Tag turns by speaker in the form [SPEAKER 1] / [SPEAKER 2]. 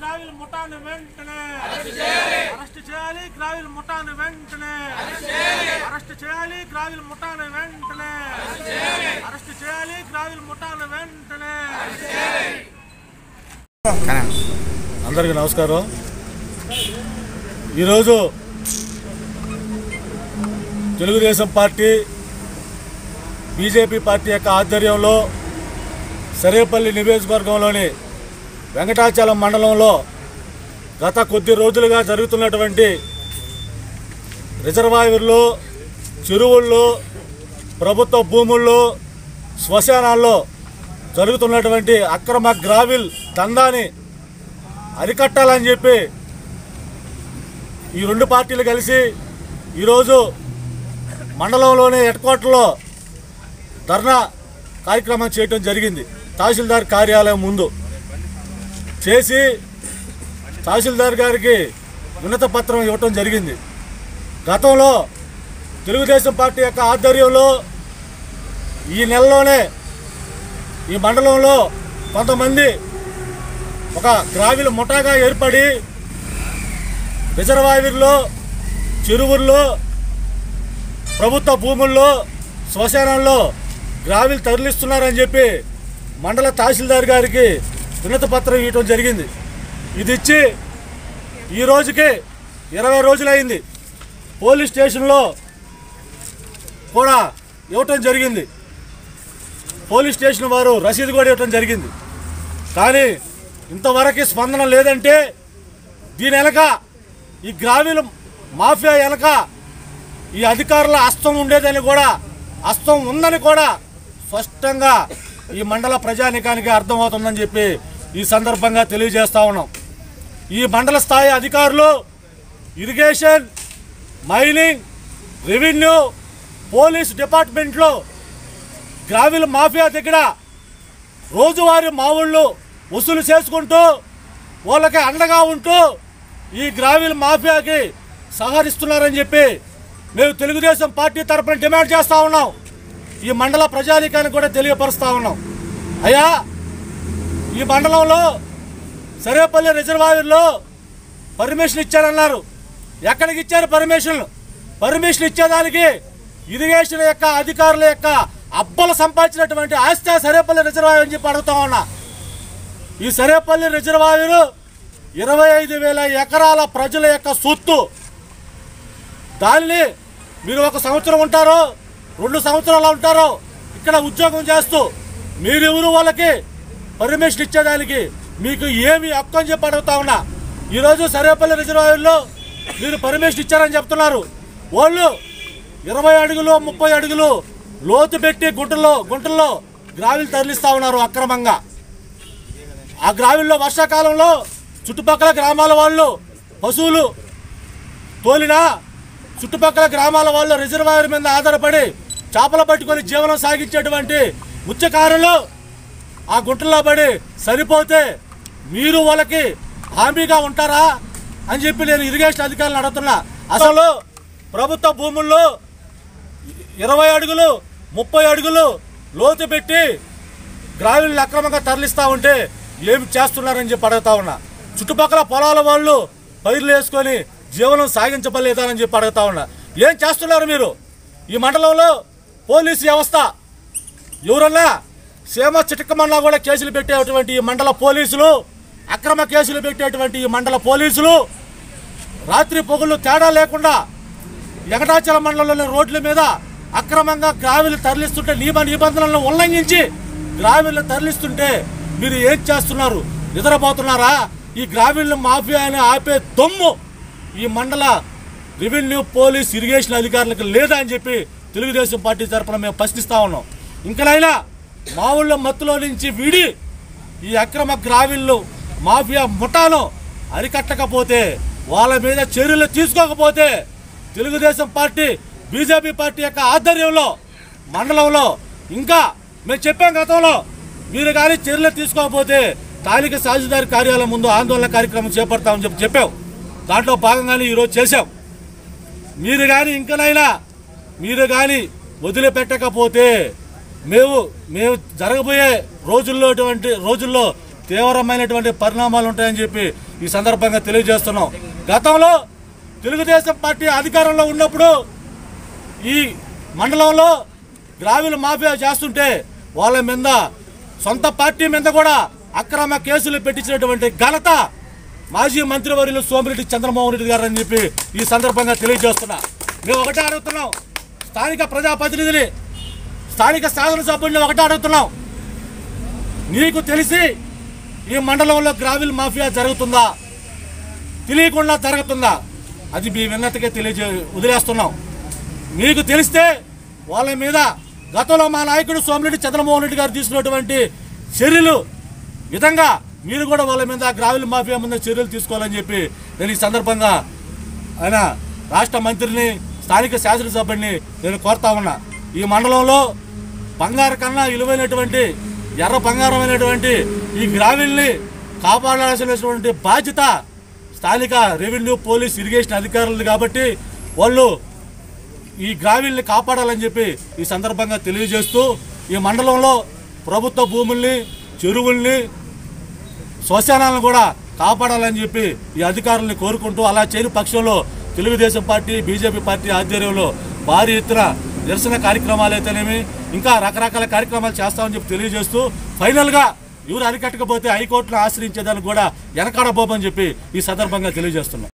[SPEAKER 1] Gravel ముఠాను వెంటనే arrest చేయాలి, gravel ముఠాను వెంటనే అరెస్ట్ చేయాలి, గ్రావిల్ ముఠాను వెంటనే అరెస్ట్ చేయాలి, గ్రావిల్ ముఠాను వెంటనే.
[SPEAKER 2] అందరికీ నమస్కారం. ఈరోజు తెలుగుదేశం పార్టీ బీజేపీ పార్టీ యొక్క ఆధ్వర్యంలో సరేపల్లి నియోజకవర్గంలోని వెంకటాచలం మండలంలో గత కొద్ది రోజులుగా జరుగుతున్నటువంటి రిజర్వాయర్లు, చెరువుల్లో, ప్రభుత్వ భూముల్లో, శ్మశానాల్లో జరుగుతున్నటువంటి అక్రమ గ్రావిల్ దందాని అరికట్టాలని చెప్పి ఈ రెండు పార్టీలు కలిసి ఈరోజు మండలంలోని హెడ్ క్వార్టర్లో ధర్నా కార్యక్రమం చేయడం జరిగింది. తహసీల్దార్ కార్యాలయం ముందు చేసి తహసీల్దార్ గారికి ఉన్నత పత్రం ఇవ్వటం జరిగింది. గతంలో తెలుగుదేశం పార్టీ యొక్క ఆధ్వర్యంలో ఈ నెలలోనే ఈ మండలంలో కొంతమంది ఒక గ్రావిల్ ముఠాగా ఏర్పడి రిజర్వాయర్లో, చెరువుల్లో, ప్రభుత్వ భూముల్లో, శ్మశానాల్లో గ్రావిల్ తరలిస్తున్నారని చెప్పి మండల తహసీల్దార్ గారికి వినతి పత్రం ఇవ్వటం జరిగింది. ఇది ఇచ్చి ఈ రోజుకి 20 రోజులైంది. పోలీస్ స్టేషన్లో కూడా ఇవ్వటం జరిగింది. పోలీస్ స్టేషన్ వారు రసీదు కూడా ఇవ్వటం జరిగింది. కానీ ఇంతవరకు స్పందన లేదంటే దీని వెనక ఈ గ్రావిల్ మాఫియా వెనక ఈ అధికారుల హస్తం ఉండేదని కూడా, హస్తం ఉందని కూడా స్పష్టంగా ఈ మండల ప్రజానికానికి అర్థమవుతుందని చెప్పి ఈ సందర్భంగా తెలియజేస్తా ఉన్నాం. ఈ మండల స్థాయి అధికారులు ఇరిగేషన్, మైనింగ్, రెవెన్యూ, పోలీస్ డిపార్ట్మెంట్లో గ్రావిల్ మాఫియా దగ్గర రోజువారీ మామూళ్ళు వసూలు చేసుకుంటూ వాళ్ళకి అండగా ఉంటూ ఈ గ్రావిల్ మాఫియాకి సహకరిస్తున్నారని చెప్పి మేము తెలుగుదేశం పార్టీ తరఫున డిమాండ్ చేస్తూ ఉన్నాం. ఈ మండల ప్రజానికానికి కూడా తెలియపరుస్తూ ఉన్నాం. అయ్యా, ఈ మండలంలో సరేపల్లి రిజర్వాయర్లో పర్మిషన్ ఇచ్చారన్నారు. ఎక్కడికి ఇచ్చారు పర్మిషన్? పర్మిషన్ ఇచ్చేదానికి ఇరిగేషన్ యొక్క అధికారుల యొక్క అబ్బలు సంపాదించినటువంటి ఆస్తి సరేపల్లి రిజర్వాయర్ అని చెప్పి అడుగుతా ఉన్నా. ఈ సరేపల్లి రిజర్వాయర్ 25,000 ఎకరాల ప్రజల యొక్క సొత్తు. దాన్ని మీరు 1 సంవత్సరం ఉంటారో 2 సంవత్సరాలు ఉంటారో ఇక్కడ ఉద్యోగం చేస్తూ మీరెవరు వాళ్ళకి పర్మిషన్ ఇచ్చేదానికి మీకు ఏమి హక్కు అని చెప్పి అడుగుతా ఉన్నా. ఈరోజు సరేపల్లి రిజర్వాయర్లో మీరు పర్మిషన్ ఇచ్చారని చెప్తున్నారు. వాళ్ళు 20 అడుగులు 30 అడుగులు లోతు పెట్టి గుంటల్లో గ్రావిల్ తరలిస్తూ ఉన్నారు అక్రమంగా. ఆ గ్రావిల్లో వర్షాకాలంలో చుట్టుపక్కల గ్రామాల వాళ్ళు పశువులు తోలినా చుట్టుపక్కల గ్రామాల వాళ్ళు రిజర్వాయర్ మీద ఆధారపడి చేపలు పట్టుకొని జీవనం సాగించేటువంటి మత్స్యకారులు ఆ గుంటల్లో పడి సరిపోతే మీరు వాళ్ళకి హామీగా ఉంటారా అని చెప్పి నేను ఇరిగేషన్ అధికారులను అడుగుతున్నా. అసలు ప్రభుత్వ భూముల్లో 20 అడుగులు 30 అడుగులు లోతు పెట్టి గ్రావిల్ అక్రమంగా తరలిస్తూ ఉంటే ఏమి చేస్తున్నారని చెప్పి అడుగుతా ఉన్నా. చుట్టుపక్కల పొలాల వాళ్ళు పైర్లు వేసుకొని జీవనం సాగించలేదని చెప్పి అడుగుతా ఉన్నా. ఏం చేస్తున్నారు మీరు? ఈ మండలంలో పోలీసు వ్యవస్థ ఎవరన్నా సేమ చిటకమన్నా కూడా కేసులు పెట్టేటువంటి ఈ మండల పోలీసులు, అక్రమ కేసులు పెట్టేటువంటి ఈ మండల పోలీసులు రాత్రి పొగుళ్ళు తేడా లేకుండా వెంకటాచలం మండలంలోని రోడ్ల మీద అక్రమంగా గ్రావిల్ తరలిస్తుంటే, నియమ నిబంధనలను ఉల్లంఘించి గ్రావిల్ తరలిస్తుంటే మీరు ఏం చేస్తున్నారు? నిద్రపోతున్నారా? ఈ గ్రావిల్ మాఫియాని ఆపే దమ్ము ఈ మండల రెవెన్యూ, పోలీస్, ఇరిగేషన్ అధికారులకు లేదా అని చెప్పి తెలుగుదేశం పార్టీ తరఫున మేము ప్రశ్నిస్తూ ఉన్నాం. ఇంకనైనా మా ఊళ్ళో మత్తులో నుంచి విడి ఈ అక్రమ గ్రావిళ్ళు మాఫియా ముఠాను అరికట్టకపోతే, వాళ్ళ మీద చర్యలు తీసుకోకపోతే తెలుగుదేశం పార్టీ, బీజేపీ పార్టీ యొక్క ఆధ్వర్యంలో మండలంలో ఇంకా మేము చెప్పాం గతంలో, మీరు కానీ చర్యలు తీసుకోకపోతే స్థానిక తహసీల్దార్ కార్యాలయం ముందు ఆందోళన కార్యక్రమం చేపడతామని చెప్పాం. దాంట్లో భాగంగానే ఈరోజు చేశాం. మీరు కానీ ఇంకనైనా మీరు కానీ వదిలిపెట్టకపోతే మేము జరగబోయే రోజుల్లో తీవ్రమైనటువంటి పరిణామాలు ఉంటాయని చెప్పి ఈ సందర్భంగా తెలియజేస్తున్నాం. గతంలో తెలుగుదేశం పార్టీ అధికారంలో ఉన్నప్పుడు ఈ మండలంలో గ్రావెల్ మాఫియా చేస్తుంటే వాళ్ళ మీద సొంత పార్టీ మీద కూడా అక్రమ కేసులు పెట్టించినటువంటి ఘనత మాజీ మంత్రివర్యులు సోమిరెడ్డి చంద్రమోహన్ రెడ్డి గారు అని చెప్పి ఈ సందర్భంగా తెలియజేస్తున్నా. మేము ఒకటే అడుగుతున్నాం, స్థానిక ప్రజాప్రతినిధిని, స్థానిక శాసనసభ్యుడిని ఒకటే అడుగుతున్నాం, నీకు తెలిసి ఈ మండలంలో గ్రావెల్ మాఫియా జరుగుతుందా, తెలియకుండా జరుగుతుందా? అది మీ విన్నతికే వదిలేస్తున్నాం. మీకు తెలిస్తే వాళ్ళ మీద గతంలో మా నాయకుడు సోమిరెడ్డి చంద్రమోహన్ రెడ్డి గారు తీసుకున్నటువంటి చర్యలు విధంగా మీరు కూడా వాళ్ళ మీద గ్రావెల్ మాఫియా మీద చర్యలు తీసుకోవాలని చెప్పి నేను ఈ సందర్భంగా ఆయన రాష్ట్ర మంత్రిని, స్థానిక శాసనసభ్యుడిని నేను కోరుతా ఉన్నా. ఈ మండలంలో బంగారు కన్నా విలువైనటువంటి ఎర్ర బంగారమైనటువంటి ఈ గ్రావెల్ని కాపాడాల్సినటువంటి బాధ్యత స్థానిక రెవెన్యూ, పోలీస్, ఇరిగేషన్ అధికారులు కాబట్టి వాళ్ళు ఈ గ్రావెల్ని కాపాడాలని చెప్పి ఈ సందర్భంగా తెలియజేస్తూ ఈ మండలంలో ప్రభుత్వ భూముల్ని, చెరువుల్ని, శ్మశానాలను కూడా కాపాడాలని చెప్పి ఈ అధికారుల్ని కోరుకుంటూ, అలా చేయని పక్షంలో తెలుగుదేశం పార్టీ, బీజేపీ పార్టీ ఆధ్వర్యంలో భారీ ఎత్తున నిరసన కార్యక్రమాలు అయితేనేమి ఇంకా రకరకాల కార్యక్రమాలు చేస్తామని చెప్పి తెలియజేస్తూ ఫైనల్గా ఎవరు అరికట్టకపోతే హైకోర్టును ఆశ్రయించేదానికి కూడా వెనకాడబోమని చెప్పి ఈ సందర్భంగా తెలియజేస్తున్నాం.